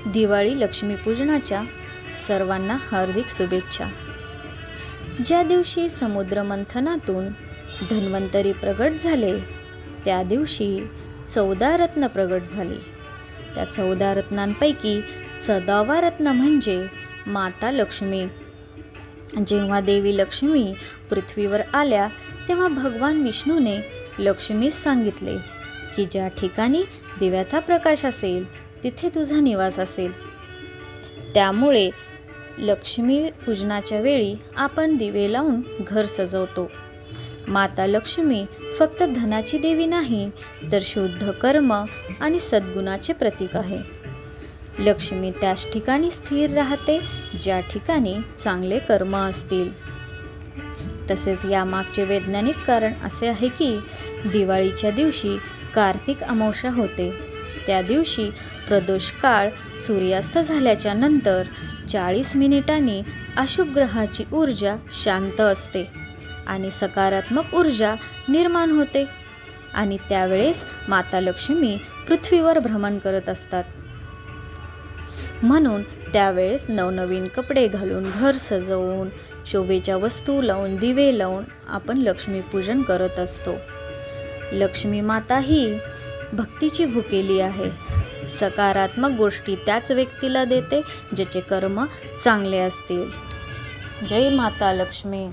दिवाळी लक्ष्मीपूजनाच्या सर्वांना हार्दिक शुभेच्छा. ज्या दिवशी समुद्रमंथनातून धन्वंतरी प्रगट झाले त्या दिवशी 14 रत्न प्रगट झाली. त्या 14 रत्नांपैकी 14वा रत्न म्हणजे माता लक्ष्मी. जेव्हा देवी लक्ष्मी पृथ्वीवर आल्या तेव्हा भगवान विष्णूने लक्ष्मीस सांगितले की ज्या ठिकाणी दिव्याचा प्रकाश असेल तिथे तुझा निवास असेल. त्यामुळे लक्ष्मी पूजनाच्या वेळी आपण दिवे लावून घर सजवतो. माता लक्ष्मी फक्त धनाची देवी नाही तर शुद्ध कर्म आणि सद्गुणाचे प्रतीक आहे. लक्ष्मी त्याच ठिकाणी स्थिर राहते ज्या ठिकाणी चांगले कर्म असतील. तसेच यामागचे वैज्ञानिक कारण असे आहे की दिवाळीच्या दिवशी कार्तिक अमावस्या होते. त्या दिवशी प्रदोष काळ सूर्यास्त झाल्याच्या नंतर 40 मिनिटांनी अशुभ ग्रहाची ऊर्जा शांत असते आणि सकारात्मक ऊर्जा निर्माण होते आणि त्यावेळेस माता लक्ष्मी पृथ्वीवर भ्रमण करत असतात. म्हणून त्यावेळेस नवनवीन कपडे घालून घर सजवून शोभेच्या वस्तू लावून दिवे लावून आपण लक्ष्मीपूजन करत असतो. लक्ष्मी माता ही भक्तीची भुकेली आहे. सकारात्मक गोष्टी त्याच व्यक्तीला देते ज्याचे कर्म चांगले असतील. जय माता लक्ष्मी.